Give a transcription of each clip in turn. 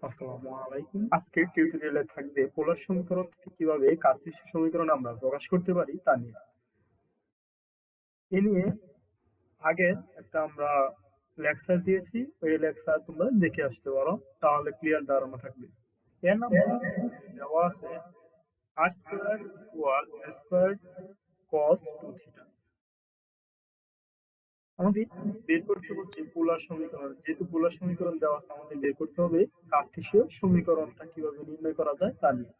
আসসালামু আলাইকুম। আজকের টিউটোরিয়ালে থাকবে পোলার সমীকরণ থেকে কিভাবে কার্টেসীয় সমীকরণ আমরা প্রকাশ করতে পারি তা নিয়ে। এ নিয়ে আগে একটা আমরা লেকচার দিয়েছি, ওই লেকচার তোমরা দেখে আসতে পারো, তাহলে ক্লিয়ার ধারণা থাকবে। এর নাম্বার দেওয়া আছে r square equal a square cos 2θ। আমাদের বের করতে হচ্ছে পোলার সমীকরণ। যেহেতু পোলার সমীকরণ দেওয়া আছে, আমাদের বের করতে হবে কার্টেসীয় সমীকরণটা কিভাবে নির্ণয় করা যায় তা নিয়ে।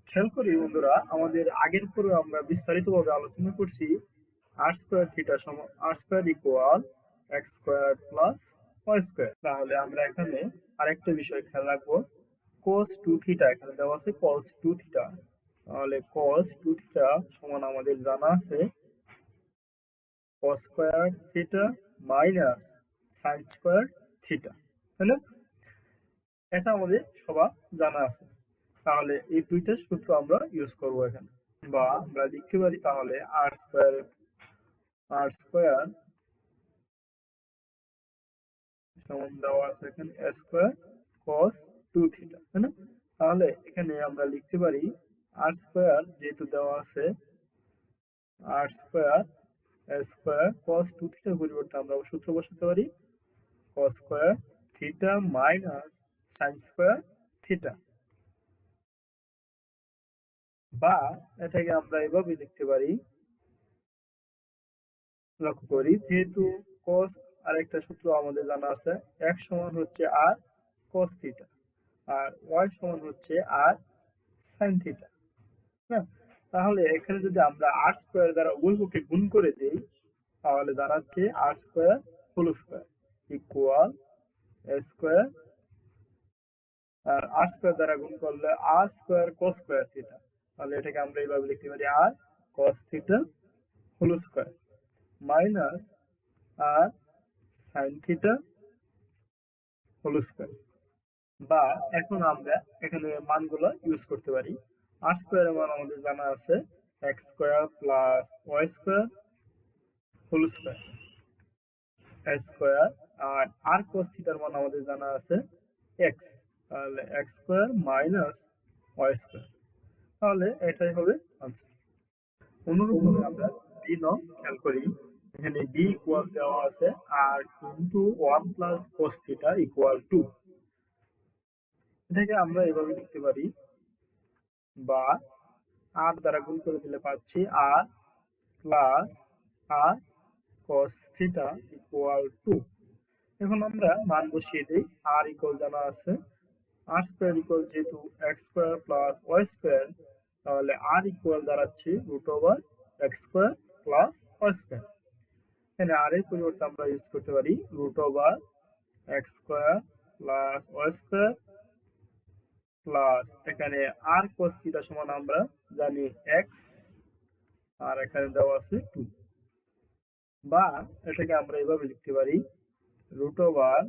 খেয়াল করি বন্ধুরা, আমাদের আগের পরে আমরা বিস্তারিতভাবে আলোচনা করছি r স্কয়ার থিটা সমান r square equal x square plus y square. তাহলে আমরা এখানে আরেকটা বিষয় খেয়াল রাখবো, cos 2θ এখানে দেওয়া আছে cos 2θ। তাহলে cos 2θ সমান আমাদের জানা আছে cos square theta minus sin square theta, তাই না? এটা আমাদের সবার জানা আছে। তাহলে এই দুইটা সূত্র আমরা ইউজ করব এখানে, বা আমরা লিখতে পারি তাহলে r স্কয়ার সমান দেওয়া আছে এখানে a স্কয়ার cos 2θ, তাই না? তাহলে এখানে আমরা লিখতে পারি r স্কয়ার, যেহেতু দেওয়া আছে r square a square cos 2θ পরিবর্তে আমরা সূত্র বসাতে পারি cos square theta minus sin square theta, বা এটাকে আমরা এভাবে লিখতে পারি। লক্ষ্য করি, যেহেতু cos আরেকটা সূত্র আমাদের জানা আছে, x সমান হচ্ছে r cos থিটা আর y সমান হচ্ছে r sin থিটা, হ্যাঁ? তাহলে এখানে যদি আমরা r স্কয়ার দ্বারা উভয়পক্ষে গুণ করে দেই, তাহলে দাঁড়াচ্ছে r square whole square equal a square, আর r স্কয়ার দ্বারা গুণ করলে r square cos square theta. তাহলে এটাকে আমরা এইভাবে লিখতে পারি r cos theta whole square minus r sin theta whole square. বা এখন আমরা এখানে মানগুলো ইউজ করতে পারি। r স্কয়ারের মান আমাদের জানা আছে x square plus y square whole square a square, আর r cos থিটার মান আমাদের জানা আছে x, তাহলে x square minus y square. তাহলে এটাই হবে আনসার। অনুরূপভাবে আমরা b নং খেয়াল করি, এখানে b ইকুয়াল দেওয়া আছে r into 1 plus cos theta equal 2। এটাকে আমরা এভাবে লিখতে পারি, বা r দ্বারা গুণ করে দিলে পাচ্ছি r plus r cos theta equal 2। এখন আমরা মান বসিয়ে দিই। r ইকুয়াল জানা আছে r স্কয়ার ইকুয়াল, যেহেতু x square plus y square, তাহলে r ইকুয়াল দাঁড়াচ্ছে root over x square plus y square. এখানে r এর পরিবর্তে আমরা ইউজ করতে পারি root over x square plus y square plus এখানে r cos থিটা সমান আমরা জানি x, আর এখানে দেওয়া আছে 2। বা এটাকে আমরা এভাবে লিখতে পারি root over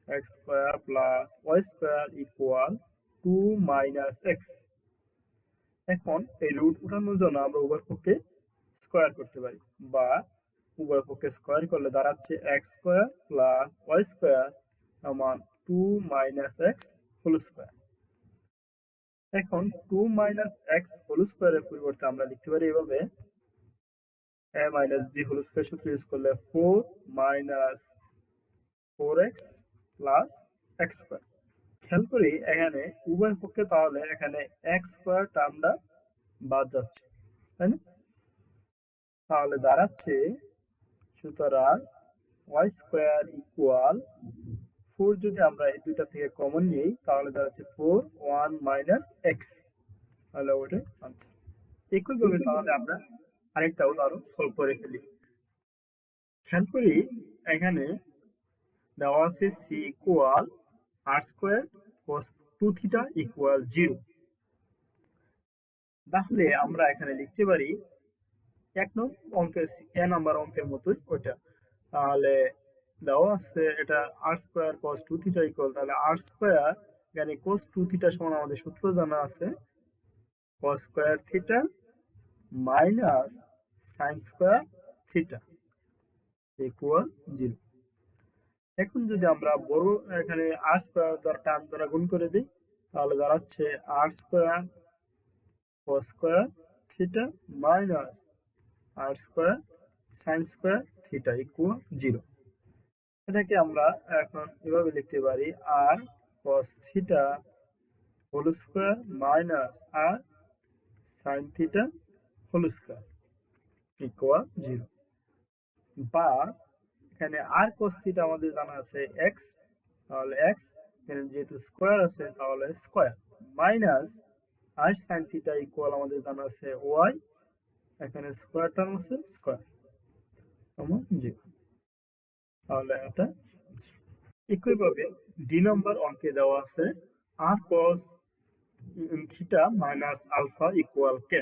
x square plus y square equal 2 minus x। এখন এই রুট উঠানোর জন্য আমরা উভয়পক্ষে স্কয়ার করতে পারি, বা উভয়পক্ষে স্কয়ার করলে দাঁড়াচ্ছে x square plus y square সমান 2 মাইনাস x হোল স্কয়ার। এখন 2 মাইনাস x হোল স্কয়ারের পরিবর্তে আমরা লিখতে পারি এভাবে a minus b whole square সূত্র ইউজ করলে 4 minus 4x plus x square. খেয়াল করি এখানে উভয় পক্ষে, তাহলে এখানে x স্কয়ার টার্মটা বাদ যাচ্ছে, তাই না? তাহলে দাঁড়াচ্ছে সুতরাং y স্কয়ার ইকুয়াল 4, যদি আমরা এই দুইটা থেকে কমন নিই তাহলে দাঁড়াচ্ছে 4 1 মাইনাস x, তাহলে ওটা আনসার। একইভাবে তাহলে আমরা আরেকটা উদাহরণ সলভ করে ফেলি। খেয়াল করি এখানে দেওয়া আছে c equal r square cos 2θ equal 0। তাহলে আমরা এখানে লিখতে পারি এক অঙ্কের নাম্বার অঙ্কের মতোই ওইটা। তাহলে দেওয়া আছে এটা r স্কয়ার cos 2θ ইকুয়াল, তাহলে r স্কয়ার এখানে cos 2θ সমান আমাদের সূত্র জানা আছে cos square theta minus sin square theta equal 0। এখন যদি আমরা বড় এখানে আর স্কয়ার টার্ম দ্বারা গুণ করে দিই, তাহলে দাঁড়াচ্ছে r square cos square theta minus r square sin square theta equal 0। এটাকে আমরা এখন এভাবে লিখতে পারি r cos theta whole square minus r sin theta whole square equal 0। বা এখানে আর cos থিটা আমাদের জানা আছে x, তাহলে x এখানে যেহেতু স্কয়ার আছে তাহলে square minus r sin theta equal আমাদের জানা আছে y, এখানে স্কয়ার টার্ম আছে স্কয়ার সমান 0। তাহলে এটা একইভাবে ডি নম্বর অঙ্কে দেওয়া আছে r cos theta minus alpha equal k.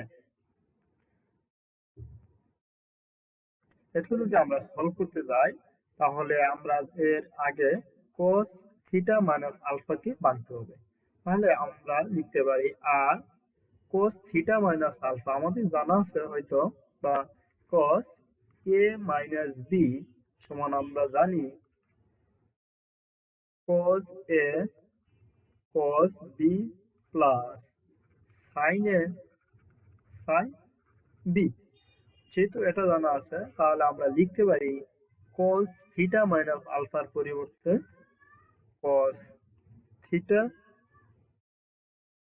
এটা যদি আমরা সলভ করতে যাই তাহলে আমরা এর আগে cos থিটা মাইনাস আলফা কে বাঁধতে হবে। তাহলে আমরা লিখতে পারি r cos theta minus alpha আমাদের জানা আছে হয়তো, বা cos a মাইনাস b সমান আমরা জানি cos a cos b plus sin a sin b। যেহেতু এটা জানা আছে তাহলে আমরা লিখতে পারি cos থিটা মাইনাস আলফার পরিবর্তে cos theta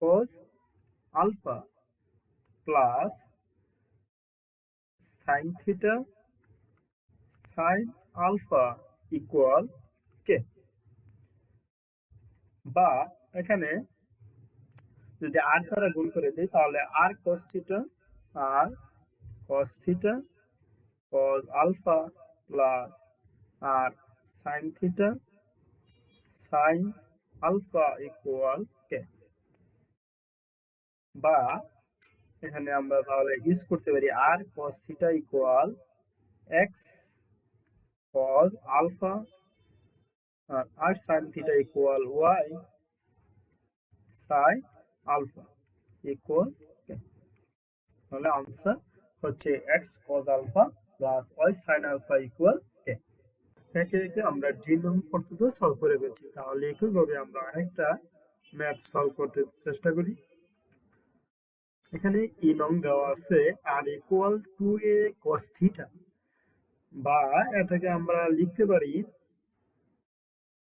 cos alpha plus sin theta sin alpha equal k. বা এখানে যদি আর দ্বারা গুণ করে দিই তাহলে r cos theta r cos theta cos alpha plus r sin theta sin alpha equal k. বা এখানে আমরা তাহলে ইউজ করতে পারি r cos theta equal x cos alpha r sin theta equal y sin alpha equal k. তাহলে answer হচ্ছে x cos alpha plus y sin alpha equal কে। একে একে আমরা ডি নং পর্যন্ত সলভ করে ফেলছি। তাহলে একইভাবে আমরা আরেকটা ম্যাথ সলভ করতে চেষ্টা করি। এখানে ই নং দেওয়া আছে আর ইকুয়াল 2a cos থিটা, বা এটাকে আমরা লিখতে পারি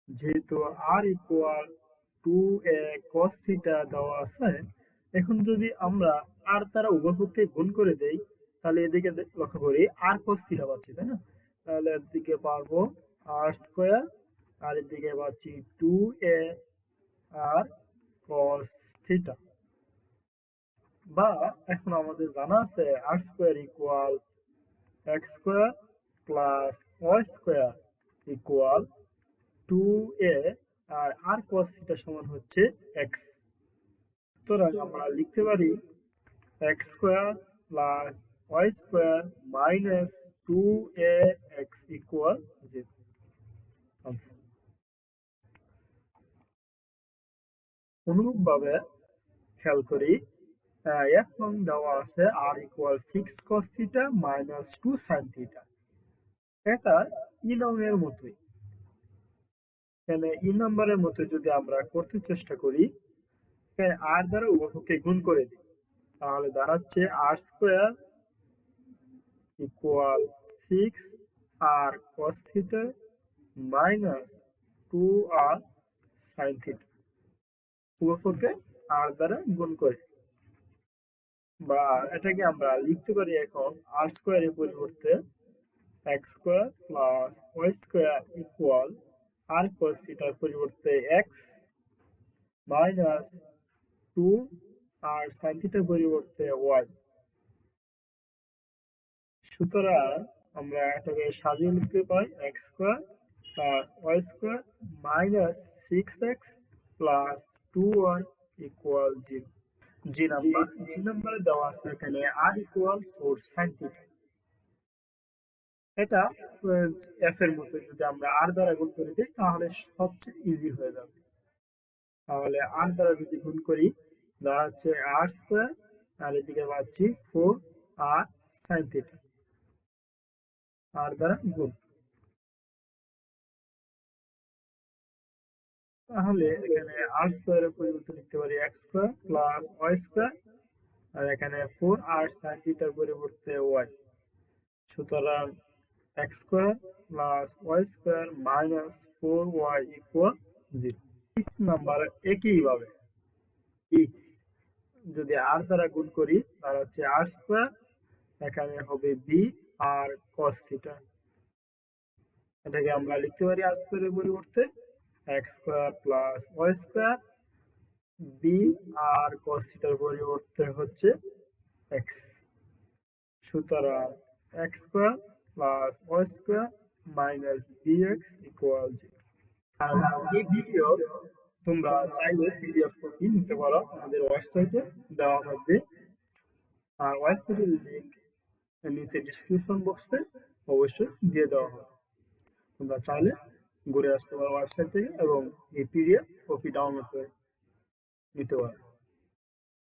যেহেতু আর ইকুয়াল 2a cos থিটা দেওয়া আছে, এখন যদি আমরা আর দ্বারা উভয়পক্ষে গুণ করে দেই তাহলে এদিকে লক্ষ্য করি আর cos থিটা পাচ্ছি, তাই না? তাহলে এদিকে পারবো আর স্কয়ার আর এদিকে পাচ্ছি 2a আর cos থিটা। বা এখন আমাদের জানা আছে r square equal x square plus y square equal 2a r r cos theta সমান হচ্ছে x। সুতরাং আমরা লিখতে পারি x square plus y square minus 2ax equal 0। অনুরূপভাবে খেয়াল করি f নং দেওয়া আছে r equal 6 cos theta minus 2 sin theta. এটা ই নং এর মতোই, এখানে ই নম্বরের মতো যদি আমরা করতে চেষ্টা করি, এখানে আর দ্বারা উভয়পক্ষে গুণ করে দিই তাহলে দাঁড়াচ্ছে আর স্কয়ার ইকুয়াল 6 আর cos থিটা মাইনাস 2 আর sin থিটা উভয়পক্ষে আর দ্বারা গুণ করে। বা এটাকে আমরা লিখতে পারি এখন আর স্কয়ারের পরিবর্তে x square plus y square equal r cos থিটার পরিবর্তে x মাইনাস 2 আর sin থিটার পরিবর্তে y। সুতরাং আমরা এটাকে সাজিয়ে লিখতে পাই x square plus y square minus 6x plus 2y equal 0। জি নাম্বারে দেওয়া আছে এখানে r ইকুয়াল 4 sin থিটা। এটা f এর মতো যদি আমরা r দ্বারা গুণ করে দিই তাহলে সবচেয়ে ইজি হয়ে যাবে। তাহলে r দ্বারা যদি গুণ করি দাঁড়াচ্ছে r স্কয়ার আর এদিকে পাচ্ছি 4 r sin থিটা, r দ্বারা গুণ। তাহলে এখানে আর স্কোয়ারের পরিবর্তে লিখতে পারি x square plus y square, আর এখানে 4r sin থিটার পরিবর্তে ওয়াই। সুতরাং x square plus y square minus 4y equal 0। Number একইভাবে যদি আর দ্বারা গুণ করি তাহলে হচ্ছে আর স্কোয়ার, এখানে হবে বি আর কস থিটা। এটাকে আমরা লিখতে পারি আর স্কোয়ারের পরিবর্তে x square plus y square, b r cos থিটার পরিবর্তে হচ্ছে এক্স। সুতরাং x square plus y square minus b x equal 0। আর এই ভিডিও তোমরা চাইলে পিডিএফ কপি নিতে পারো, আমাদের ওয়েবসাইটে দেওয়া থাকবে, আর ওয়েবসাইটের লিংক নিচে ডিসক্রিপশন বক্সে অবশ্যই দিয়ে দেওয়া হবে। তোমরা চাইলে ঘুরে আসতে পারো ওয়েবসাইট থেকে এবং এই পিডিএফ কপি ডাউনলোড করে নিতে পারো।